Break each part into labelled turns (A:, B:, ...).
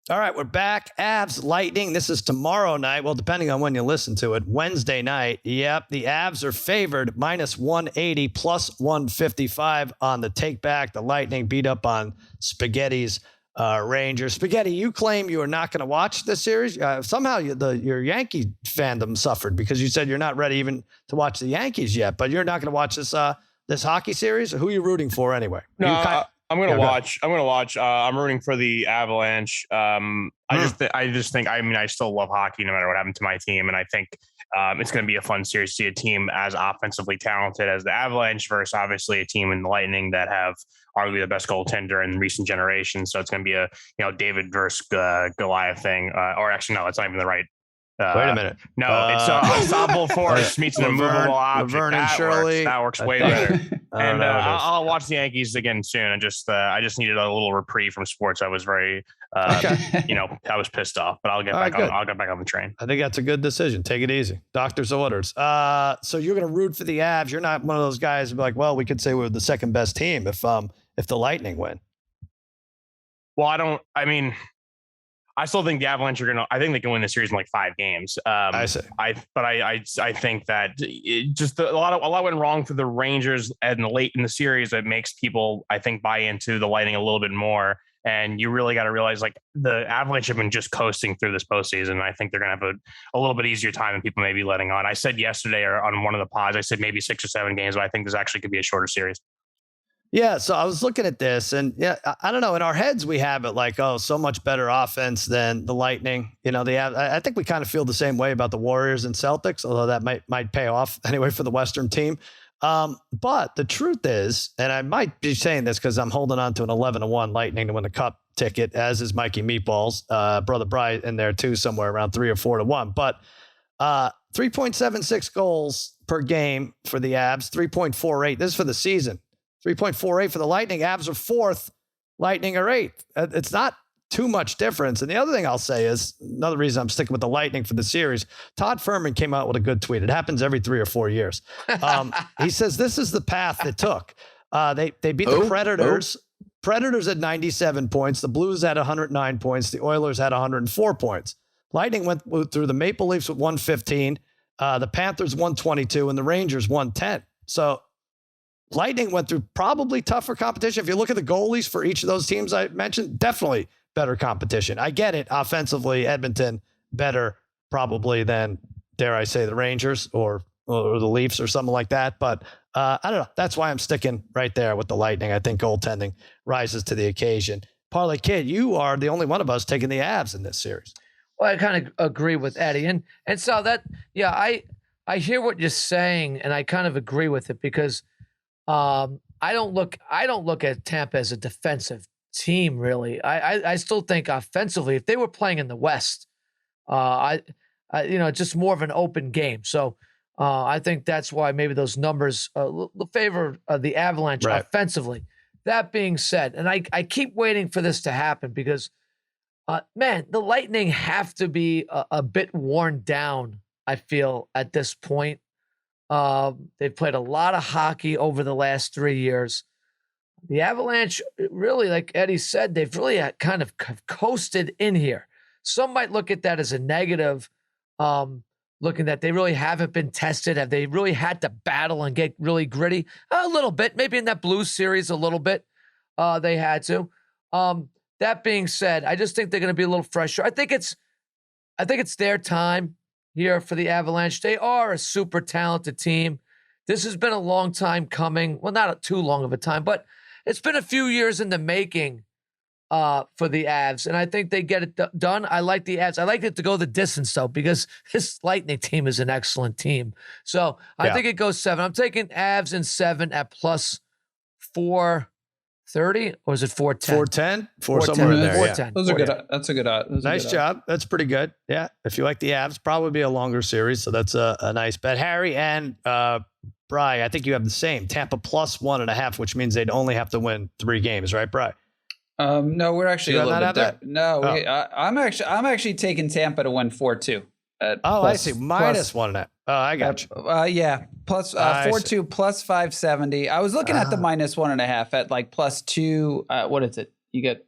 A: All right, we're back. Avs Lightning. This is tomorrow night. Well, depending on when you listen to it, Wednesday night. Yep, the Avs are favored minus 180 plus 155 on the take back. The Lightning beat up on Spaghetti's Rangers. Spaghetti, you claim you are not going to watch this series. Somehow your Yankee fandom suffered because you said you're not ready even to watch the Yankees yet, but you're not going to watch this hockey series. Who are you rooting for anyway?
B: No, I'm going to watch. I'm going to watch. I'm rooting for the Avalanche. I just think. I mean, I still love hockey, no matter what happened to my team, and I think it's going to be a fun series to see a team as offensively talented as the Avalanche versus obviously a team in the Lightning that have arguably the best goaltender in recent generations. So it's going to be a David versus Goliath thing, or actually no, it's not even the right.
A: Wait a minute.
B: No, it's unstoppable force meets an immovable object.
A: Laverne and Shirley.
B: That works way better. And I'll watch the Yankees again soon. I just needed a little reprieve from sports. I was very, I was pissed off. But I'll get back. I'll get back on the train.
A: I think that's a good decision. Take it easy. Doctor's orders. So you're going to root for the Avs. You're not one of those guys who be like, well, we could say we're the second best team if the Lightning win.
B: Well, I still think the Avalanche I think they can win the series in like 5 games.
A: I see.
B: I think that a lot went wrong for the Rangers and late in the series. That makes people, I think, buy into the Lightning a little bit more. And you really got to realize, like, the Avalanche have been just coasting through this postseason. I think they're going to have a little bit easier time than people may be letting on. I said yesterday or on one of the pods, I said maybe 6 or 7 games, but I think this actually could be a shorter series.
A: Yeah, so I was looking at this, and yeah, I don't know. In our heads, we have it like, oh, so much better offense than the Lightning. I think we kind of feel the same way about the Warriors and Celtics, although that might pay off anyway for the Western team. But the truth is, and I might be saying this because I'm holding on to an 11-1 Lightning to win the Cup ticket, as is Mikey Meatballs, brother Bri in there too, somewhere around 3 or 4-1. But 3.76 goals per game for the Avs, 3.48. This is for the season. 3.48 for the Lightning. Avs are 4th. Lightning are 8th. It's not too much difference. And the other thing I'll say is, another reason I'm sticking with the Lightning for the series, Todd Fuhrman came out with a good tweet. It happens every 3 or 4 years. He says this is the path it took. They beat the Predators. Predators had 97 points. The Blues had 109 points. The Oilers had 104 points. Lightning went through the Maple Leafs with 115. The Panthers 122 and the Rangers 110. So Lightning went through probably tougher competition. If you look at the goalies for each of those teams I mentioned, definitely better competition. I get it. Offensively, Edmonton better probably than, dare I say, the Rangers or the Leafs or something like that. But I don't know. That's why I'm sticking right there with the Lightning. I think goaltending rises to the occasion. Parlay Kid, you are the only one of us taking the Avs in this series.
C: Well, I kind of agree with Eddie. And so that, yeah, I hear what you're saying, and I kind of agree with it because I don't look at Tampa as a defensive team, really. I still think offensively, if they were playing in the West, just more of an open game. So I think that's why maybe those numbers favor the Avalanche offensively. That being said, and I keep waiting for this to happen because, the Lightning have to be a bit worn down, I feel, at this point. They've played a lot of hockey over the last 3 years. The Avalanche, really, like Eddie said, they've really kind of coasted in here. Some might look at that as a negative, looking that they really haven't been tested. Have they really had to battle and get really gritty? A little bit, maybe in that Blues series, a little bit. They had to. That being said, I just think they're going to be a little fresher. I think it's their time here for the Avalanche. They are a super talented team. This has been a long time coming. Well, not too long of a time, but it's been a few years in the making for the Avs, and I think they get it done. I like the Avs. I like it to go the distance, though, because this Lightning team is an excellent team. So I think it goes 7. I'm taking Avs in 7 at plus 430, or is it 410?
A: 410? Somewhere in there,
C: 410.
D: Those are good. That's a good odds.
A: Nice job. That's pretty good. Yeah. If you like the Avs, probably be a longer series, so that's a nice bet. Harry and Bri, I think you have the same. Tampa plus 1.5, which means they'd only have to win 3 games, right, Bri?
D: No, we're actually a little bit different. No, I'm actually taking Tampa to win 4-2.
A: I see. Minus 1.5. Oh, I got you.
D: Plus 4-2 plus 570. I was looking at the minus 1.5 at like plus 2. What is it? You get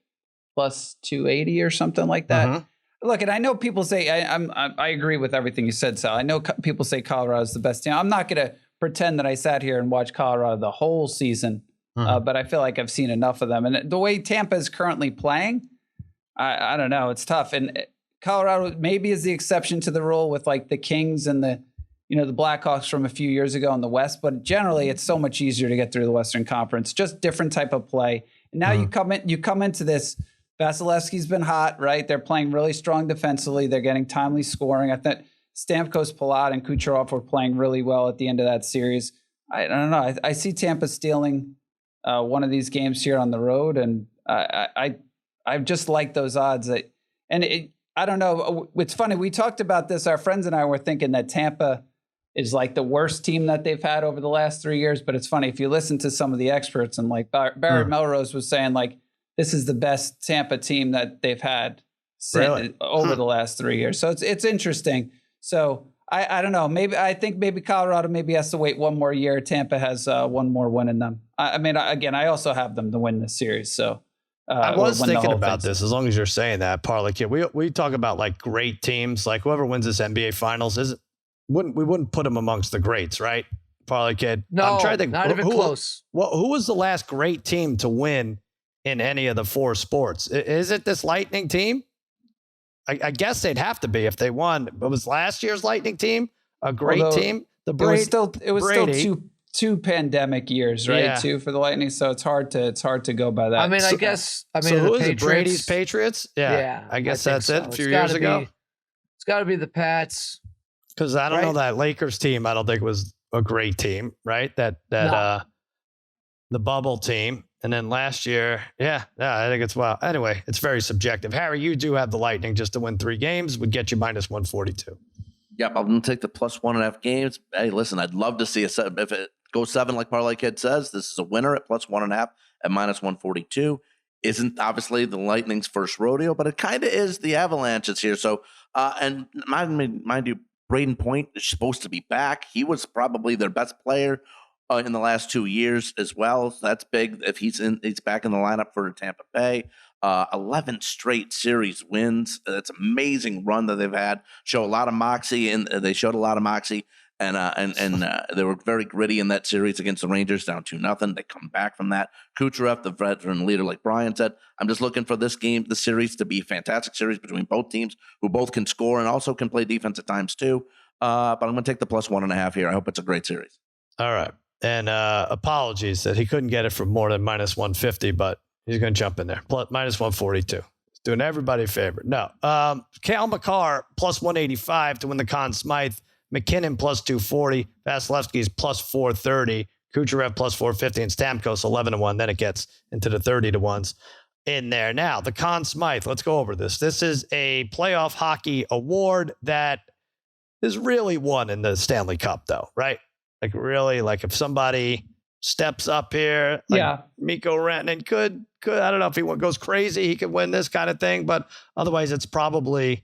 D: plus 280 or something like that. Mm-hmm. Look, and I know people say I agree with everything you said, Sal. I know people say Colorado is the best team. I'm not going to pretend that I sat here and watched Colorado the whole season, but I feel like I've seen enough of them. And the way Tampa is currently playing, I don't know. It's tough. And Colorado maybe is the exception to the rule with like the Kings and the Blackhawks from a few years ago in the West. But generally, it's so much easier to get through the Western Conference. Just different type of play. And now you come into this. Vasilevskiy's been hot, right? They're playing really strong defensively. They're getting timely scoring. I think Stamkos, Palat, and Kucherov were playing really well at the end of that series. I don't know. I see Tampa stealing one of these games here on the road, and I just like those odds. I don't know. It's funny. We talked about this. Our friends and I were thinking that Tampa is like the worst team that they've had over the last 3 years. But it's funny if you listen to some of the experts, and like Barrett Melrose was saying, like, this is the best Tampa team that they've had over the last 3 years. So it's interesting. So I don't know. I think maybe Colorado has to wait one more year. Tampa has one more win in them. I mean, again, I also have them to win this series. So
A: I was thinking about this. As long as you're saying that, Parlay Kid, we talk about like great teams, like whoever wins this NBA Finals we wouldn't put them amongst the greats, right? Parlay Kid.
C: No, I'm trying to think, not even close.
A: Who was the last great team to win in any of the four sports? Is it this Lightning team? I guess they'd have to be if they won. But was last year's Lightning team a great team?
D: It was still two pandemic years, right?
A: Yeah.
D: Too for the Lightning, so it's hard to go by that.
C: I mean,
A: so who is it? Brady's Patriots? Yeah, I guess that's it. A few years ago,
C: it's got to be the Pats.
A: Because I don't know, that Lakers team. I don't think was a great team, right? The bubble team. And then last year, I think it's well. Anyway, it's very subjective. Harry, you do have the Lightning just to win 3 games would get you minus 142.
E: Yep, I'm going to take the plus 1.5 games. Hey, listen, I'd love to see if it goes 7 like Parlay Kid says. This is a winner at plus 1.5 at minus 142. Isn't obviously the Lightning's first rodeo, but it kind of is the Avalanche's here. So, and mind you, Braden Point is supposed to be back. He was probably their best player in the last 2 years as well. So that's big if he's back in the lineup for Tampa Bay. 11 straight series wins. That's an amazing run that they've had. Show a lot of moxie, and they showed a lot of moxie. And they were very gritty in that series against the Rangers, down 2-0. They come back from that. Kucherov, the veteran leader, like Brian said, I'm just looking for this series to be a fantastic series between both teams who both can score and also can play defense at times too. But I'm going to take the plus 1.5 here. I hope it's a great series.
A: All right. And apologies that he couldn't get it for more than minus 150, but he's going to jump in there. Plus, minus 142. He's doing everybody a favor. No. Cale Makar, plus 185 to win the Conn Smythe. McKinnon, plus 240. Vasilevsky's plus 430. Kucherov, plus 450. And Stamkos, 11-1. Then it gets into the 30-1s in there. Now, the Conn Smythe. Let's go over this. This is a playoff hockey award that is really won in the Stanley Cup, though, right? Like, really, like if somebody steps up here, like Mikko Rantanen could, I don't know if he goes crazy, he could win this kind of thing, but otherwise it's probably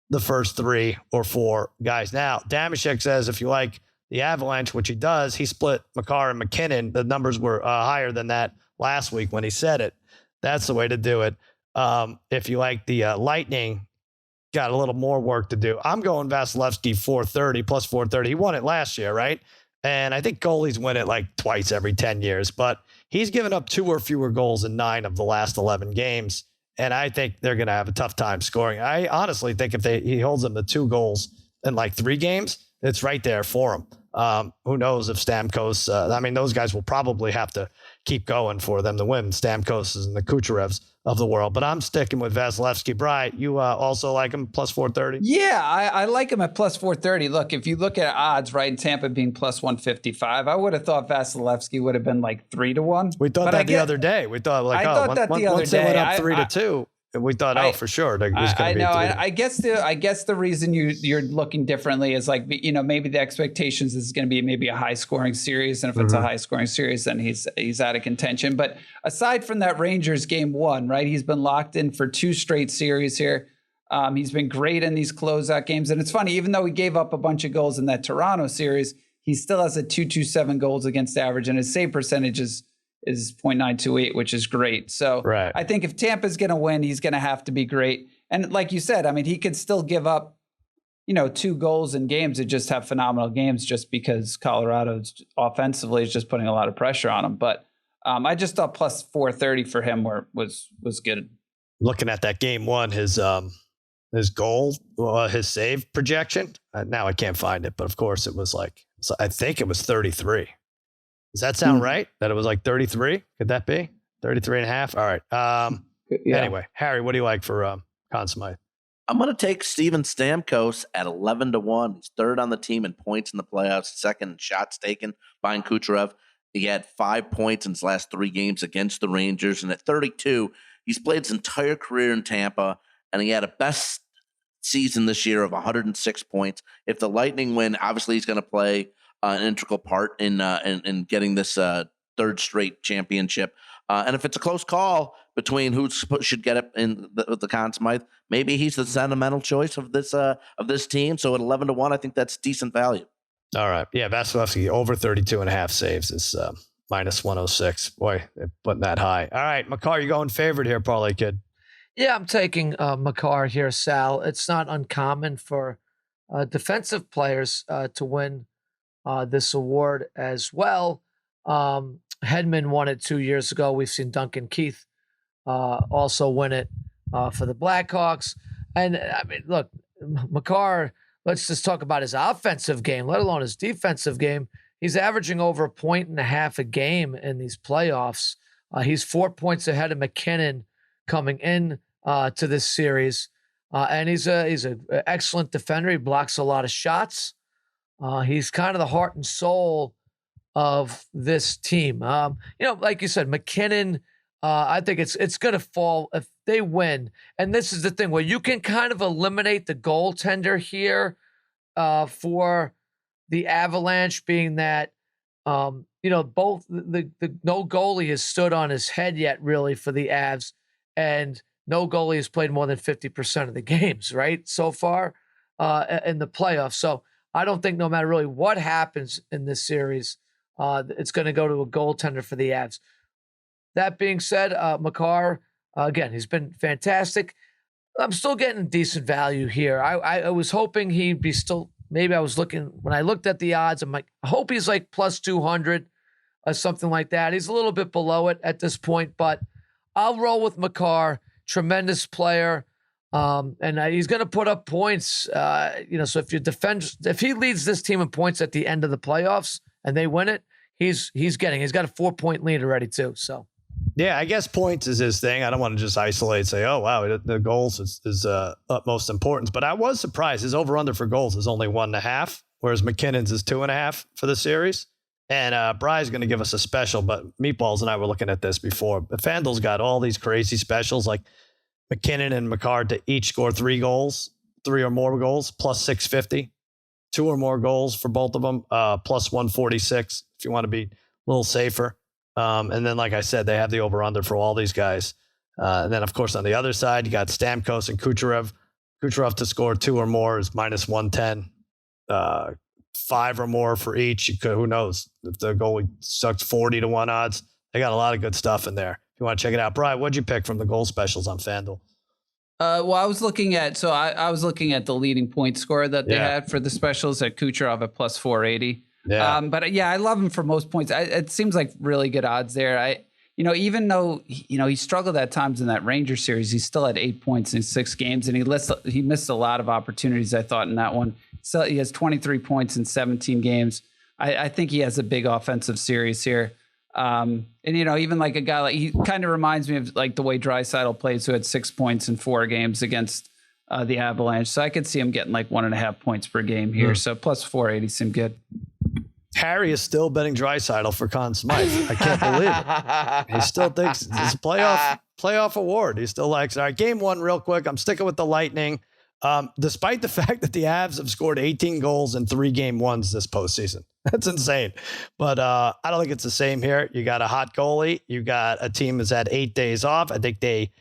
A: the first 3 or 4 guys. Now, Damashek says if you like the Avalanche, which he does, he split Makar and McKinnon. The numbers were higher than that last week when he said it. That's the way to do it. If you like the Lightning, got a little more work to do. I'm going Vasilevskiy 430, plus 430. He won it last year, right? And I think goalies win it like twice every 10 years, but he's given up 2 or fewer goals in 9 of the last 11 games. And I think they're going to have a tough time scoring. I honestly think if he holds them to 2 goals in like 3 games, it's right there for him. Who knows if Stamkos, those guys will probably have to keep going for them to win. Stamkos and the Kucherevs of the world, but I'm sticking with Vasilevskiy. Bri, you also like him plus 430?
D: Yeah, I like him at plus 430. Look, if you look at odds, right, in Tampa being plus 155, I would have thought Vasilevskiy would have been like 3-1.
A: We thought that the other day. We thought like, once they went up 3-2. We thought, for sure, it was going to be.
D: I guess the reason you're looking differently is like, maybe the expectations is going to be maybe a high scoring series, and if it's a high scoring series, then he's out of contention. But aside from that Rangers game 1, right, he's been locked in for 2 straight series here. He's been great in these closeout games, and it's funny, even though he gave up a bunch of goals in that Toronto series, he still has a .227 goals against average, and his save percentage is is 0.928, which is great. So
A: right.
D: I think if Tampa's going to win, he's going to have to be great. And like you said, I mean, he could still give up, 2 goals in games and just have phenomenal games just because Colorado's offensively is just putting a lot of pressure on him. But I just thought plus 430 for him was good.
A: Looking at that game one, his goal, his save projection. Now I can't find it, but of course it was I think it was 33. Does that sound right? That it was like 33? Could that be 33 and a half? All right. Anyway, Harry, what do you like for Conn Smythe?
E: I'm going to take Steven Stamkos at 11-1. He's third on the team in points in the playoffs, second in shots taken behind Kucherov. He had 5 points in his last 3 games against the Rangers. And at 32, he's played his entire career in Tampa, and he had a best season this year of 106 points. If the Lightning win, obviously he's going to play an integral part in getting this third straight championship. And if it's a close call between who should get it in the Conn Smythe, maybe he's the sentimental choice of this team. So at 11-1, I think that's decent value.
A: All right. Yeah, Vasilevskiy over 32 and a half saves is minus 106. Boy, they're putting that high. All right, Makar, you're going favorite here, Parlay Kid.
C: Yeah, I'm taking Makar here, Sal. It's not uncommon for defensive players to win this award as well. Hedman won it 2 years ago. We've seen Duncan Keith also win it for the Blackhawks. And I mean, look, Makar, let's just talk about his offensive game, let alone his defensive game. He's averaging over 1.5 points a game in these playoffs. He's 4 points ahead of McKinnon coming in to this series. And he's an excellent defender. He blocks a lot of shots. He's kind of the heart and soul of this team. Like you said, McKinnon, I think it's going to fall if they win. And this is the thing where you can kind of eliminate the goaltender here for the Avalanche, being that, both the no goalie has stood on his head yet, really, for the Avs, and no goalie has played more than 50% of the games, right, so far in the playoffs. So I don't think no matter really what happens in this series, it's going to go to a goaltender for the Avs. That being said, Makar, again, he's been fantastic. I'm still getting decent value here. I was hoping he'd be still, maybe I was looking, when I looked at the odds, I'm like, I hope he's like plus 200 or something like that. He's a little bit below it at this point, but I'll roll with Makar. Tremendous player. And he's going to put up points, so if he leads this team in points at the end of the playoffs and they win it, he's got a 4-point lead already too. So,
A: yeah, I guess points is his thing. I don't want to just isolate, say, oh, wow, the goals is utmost importance. But I was surprised. His over-under for goals is only 1.5, whereas McKinnon's is 2.5 for the series. And Bri's going to give us a special, but Meatballs and I were looking at this before. But FanDuel's got all these crazy specials, like McKinnon and McCarr to each score 3 or more goals, plus 650. 2 or more goals for both of them, plus 146 if you want to be a little safer. And then, like I said, they have the over-under for all these guys. And then, of course, on the other side, you got Stamkos and Kucherov. Kucherov to score 2 or more is minus 110. 5 or more for each. Who knows? If the goalie sucks 40-1 odds, they got a lot of good stuff in there. If you want to check it out. Bri, what'd you pick from the goal specials on FanDuel?
D: Well, I was looking at the leading point score that they had for the specials at Kucherov at plus 480.
A: Yeah.
D: But yeah, I love him for most points. It seems like really good odds there. Even though he struggled at times in that Rangers series, he still had 8 points in 6 games, and he missed a lot of opportunities, I thought, in that one. So he has 23 points in 17 games. I think he has a big offensive series here. And even like a guy like, he kind of reminds me of like the way Draisaitl plays, who had 6 points in 4 games against the Avalanche. So I could see him getting like 1.5 points per game here. So plus 480 seemed good.
A: Harry is still betting Draisaitl for Conn Smythe. I can't believe it. He still thinks it's a playoff award. He still likes it. All right, game 1 real quick. I'm sticking with the Lightning. Despite the fact that the Avs have scored 18 goals in 3 game ones this postseason. That's insane. But I don't think it's the same here. You got a hot goalie. You got a team that's had 8 days off. I think they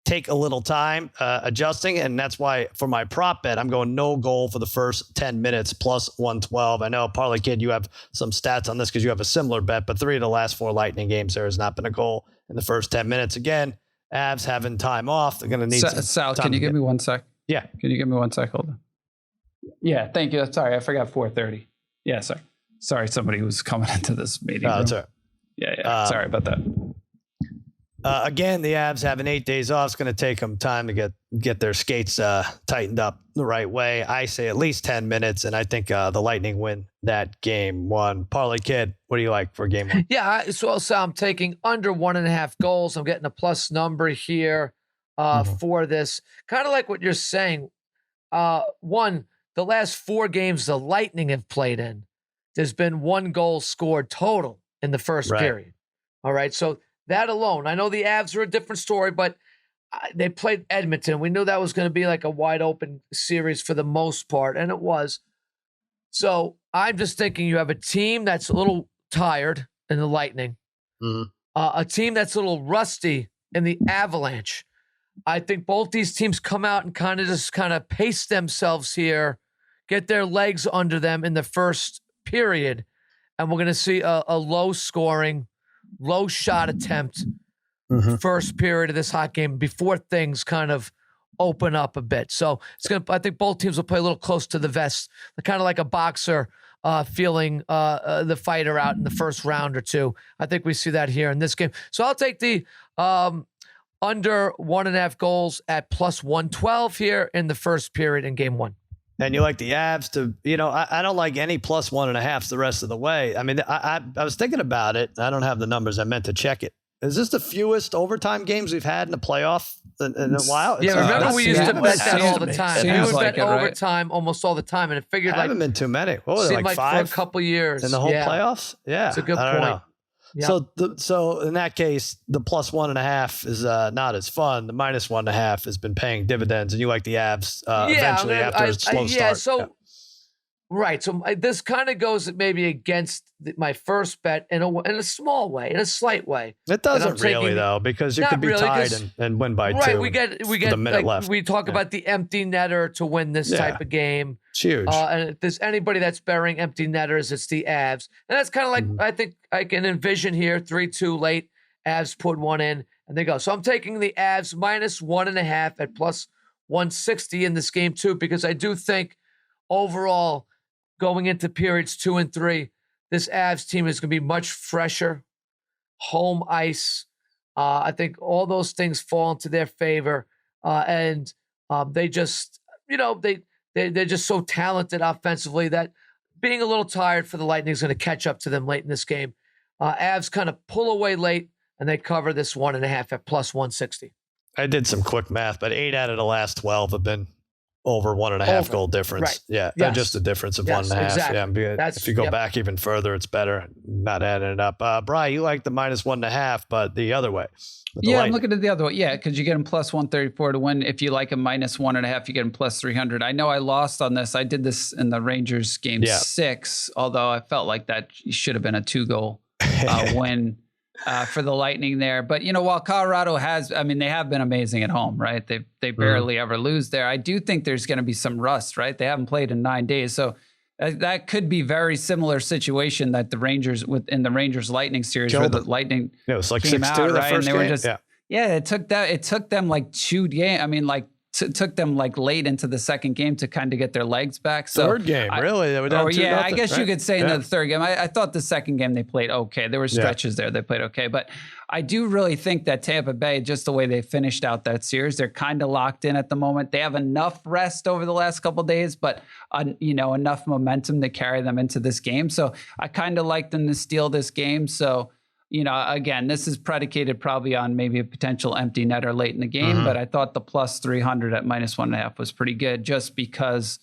A: take a little time adjusting. And that's why for my prop bet, I'm going no goal for the first 10 minutes plus 112. I know, Parlay Kid, you have some stats on this because you have a similar bet, but 3 of the last 4 Lightning games, there has not been a goal in the first 10 minutes. Again, Avs having time off. They're going to need some
D: Sal,
A: time.
D: can you give me 1 sec?
A: Yeah.
D: Can you give me 1 sec? Hold on. Yeah, thank you. Sorry, I forgot 4:30. Yeah, sorry. Somebody was coming into this meeting.
A: Oh, that's all right.
D: Yeah. Sorry about that.
A: Again, the Avs having 8 days off. It's going to take them time to get their skates tightened up the right way. I say at least 10 minutes, and I think the Lightning win that game 1. Parlay Kid, what do you like for game 1?
C: Yeah, so I'm taking under 1.5 goals. I'm getting a plus number here for this. Kind of like what you're saying. One, the last 4 games the Lightning have played in, there's been 1 goal scored total in the first period. All right, so that alone, I know the Avs are a different story, but they played Edmonton. We knew that was going to be like a wide open series for the most part, and it was. So I'm just thinking you have a team that's a little tired in the Lightning, a team that's a little rusty in the Avalanche. I think both these teams come out and kind of pace themselves here, get their legs under them in the first period, and we're going to see a low scoring, low shot attempt first period of this hot game before things kind of open up a bit. So I think both teams will play a little close to the vest, kind of like a boxer feeling the fighter out in the first round or two. I think we see that here in this game. So I'll take the under 1.5 goals at plus 112 here in the first period in game 1.
A: And you like the Avs to, I don't like any plus 1.5s the rest of the way. I mean, I was thinking about it. I don't have the numbers. I meant to check it. Is this the fewest overtime games we've had in the playoff in a while?
C: Yeah, remember we used to bet that all the time. We would
D: like
C: bet overtime almost all the time, and it figured
A: haven't been too many. What was it,
C: seemed
A: like
C: 5
A: for
C: a couple years
A: in the whole playoffs? Yeah,
C: it's a good
A: I don't
C: point.
A: know.
C: Yeah.
A: So in that case, the plus 1.5 is not as fun. The minus 1.5 has been paying dividends, and you like the Avs eventually after a slow start.
C: Right. So this kind of goes maybe against my first bet in a small way, in a slight way.
A: It doesn't really though, because you could be tied and win by 2.
C: Right. We get
A: the minute left.
C: We talk about the empty netter to win this type of game.
A: It's huge.
C: And if there's anybody that's burying empty netters, it's the Avs. And that's kind of like, I think I can envision here 3-2 late. Avs put 1 in and they go. So I'm taking the Avs minus 1.5 at plus 160 in this game too, because I do think overall, going into periods 2 and 3, this Avs team is going to be much fresher, home ice. I think all those things fall into their favor, and they just, they're just so talented offensively that being a little tired for the Lightning is going to catch up to them late in this game. Avs kind of pull away late, and they cover this 1.5 at plus 160.
A: I did some quick math, but 8 out of the last 12 have been over 1.5 goal difference.
C: Right.
A: Yeah. Yes. Just a difference of 1.5.
C: Exactly.
A: Yeah. If you go back even further, it's better. Not adding it up. Bri, you like the minus 1.5, but the other way.
D: Yeah, I'm looking at the other way. Yeah, because you get them plus 134 to win. If you like a minus 1.5, you get them plus 300. I know I lost on this. I did this in the Rangers game 6, although I felt like that should have been a 2-goal win. For the Lightning there. But, while Colorado they have been amazing at home, right? They barely ever lose there. I do think there's going to be some rust, right? They haven't played in 9 days. So that could be very similar situation that the Rangers in the Rangers Lightning series where the Lightning
A: it was like
D: came
A: 6-2
D: out,
A: the
D: right?
A: first
D: And they were
A: game.
D: just, it took them like 2 games. I mean, took them like late into the second game to kind of get their legs back. So
A: third game, really? They were down 2-0,
D: I guess you could say in the third game. I thought the second game they played okay. There were stretches there they played okay. But I do really think that Tampa Bay, just the way they finished out that series, they're kind of locked in at the moment. They have enough rest over the last couple of days, but enough momentum to carry them into this game. So I kind of like them to steal this game. So again, this is predicated probably on maybe a potential empty netter late in the game, but I thought the plus 300 at minus 1.5 was pretty good just because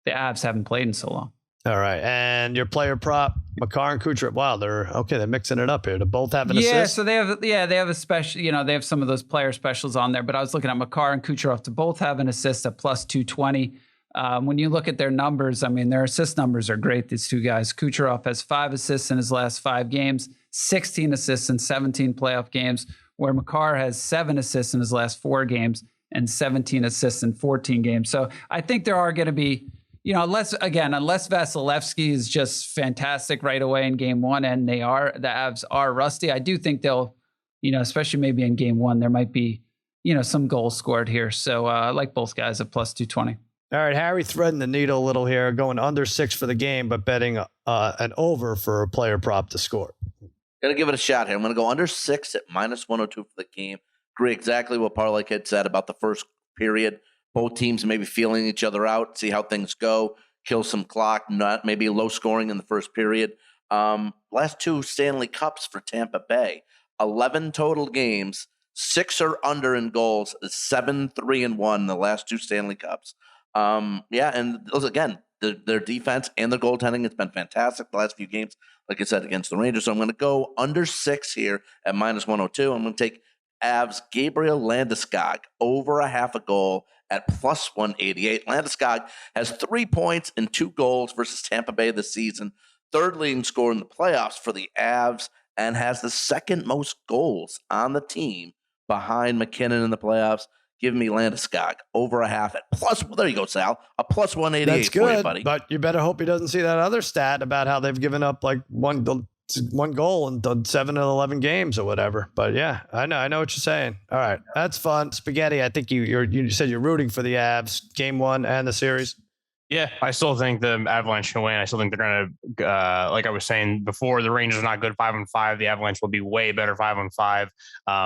D: the Avs haven't played in so long.
A: All right. And your player prop, Makar and Kucherov. Wow, they're mixing it up here. They both have an assist?
D: Yeah, so they have a special, they have some of those player specials on there, but I was looking at Makar and Kucherov to both have an assist at plus 220. When you look at their numbers, their assist numbers are great, these two guys. Kucherov has 5 assists in his last 5 games, 16 assists in 17 playoff games, where Makar has 7 assists in his last 4 games and 17 assists in 14 games. So I think there are going to be, unless Vasilevskiy is just fantastic right away in game 1 and the Avs are rusty, I do think they'll, especially maybe in game 1, there might be, some goals scored here. So I like both guys at plus 220.
A: All right, Harry threading the needle a little here, going under 6 for the game, but betting an over for a player prop to score.
E: Got to give it a shot here. I'm going to go under 6 at minus 102 for the game. Agree exactly what Parlay Kid said about the first period. Both teams maybe feeling each other out, see how things go, kill some clock, not maybe low scoring in the first period. Last 2 Stanley Cups for Tampa Bay, 11 total games, 6 are under in goals, 7-3-1 the last 2 Stanley Cups. And those, again, their defense and their goaltending has been fantastic the last few games, like I said, against the Rangers. So I'm going to go under 6 here at minus 102. I'm going to take Avs Gabriel Landeskog over a half a goal at plus 188. Landeskog has 3 points and 2 goals versus Tampa Bay this season, 3rd leading scorer in the playoffs for the Avs, and has the 2nd most goals on the team behind McKinnon in the playoffs. Give me Landeskog over a half at plus. Well, there you go, Sal. A plus 188.
A: That's good,
E: for you, buddy.
A: But you better hope he doesn't see that other stat about how they've given up like one goal in 7 of 11 games or whatever. But yeah, I know what you're saying. All right, that's fun. Spaghetti, I think you said you're rooting for the Avs, game 1 and the series.
B: Yeah, I still think the Avalanche can win. I still think they're going to, like I was saying before, the Rangers are not good 5-5. The Avalanche will be way better 5-5.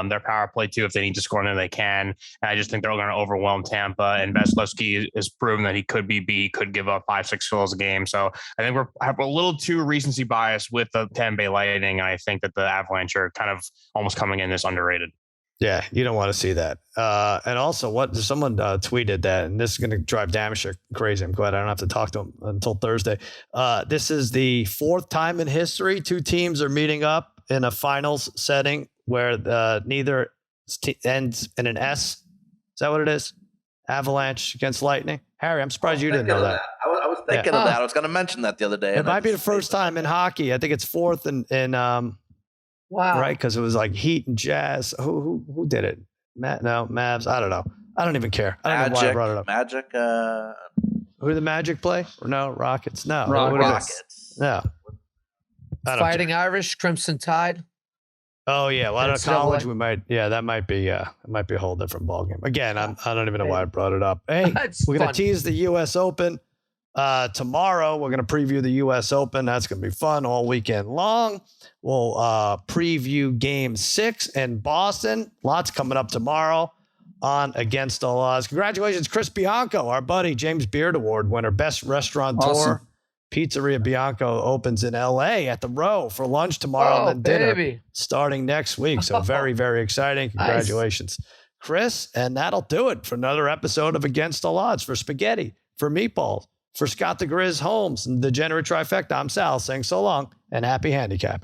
B: Their power play too, if they need to score, then they can. And I just think they're going to overwhelm Tampa. And Vasilevskiy has proven that he could be beat, could give up 5-6 goals a game. So I think we have a little too recency bias with the Tampa Bay Lightning. And I think that the Avalanche are kind of almost coming in this underrated.
A: Yeah, you don't want to see that. And also, someone tweeted that, and this is going to drive Damashek crazy. I'm glad I don't have to talk to him until Thursday. This is the 4th time in history 2 teams are meeting up in a finals setting where neither ends in an S. Is that what it is? Avalanche against Lightning. Harry, I'm surprised you didn't know that.
E: I was thinking of that. I was going to mention that the other day.
A: It might be the first time in hockey. I think it's 4th in
C: wow.
A: Right, because it was like Heat and Jazz. Who did it? Mavs. I don't know. I don't even care. I don't know why I brought it up.
E: Magic.
A: Who did the Magic play? Or no, Rockets. No,
E: Rockets.
A: No.
C: Fighting Irish, Crimson Tide.
A: Oh yeah, well, out of college we might. Yeah, that might be. It might be a whole different ballgame. Again, I don't even know why I brought it up. Hey, we're gonna tease the U.S. Open. Tomorrow we're going to preview the U.S. Open. That's going to be fun all weekend long. We'll preview Game 6 in Boston. Lots coming up tomorrow on Against All Odds. Congratulations, Chris Bianco, our buddy, James Beard Award winner, Best Restaurateur.
D: Awesome.
A: Pizzeria Bianco opens in L.A. at the Row for lunch tomorrow and then dinner starting next week. So very, very exciting. Congratulations, Chris. And that'll do it for another episode of Against All Odds. For Spaghetti, for Meatballs, for Scott the Grizz Holmes and the Degenerate Trifecta, I'm Sal saying so long and happy handicapping.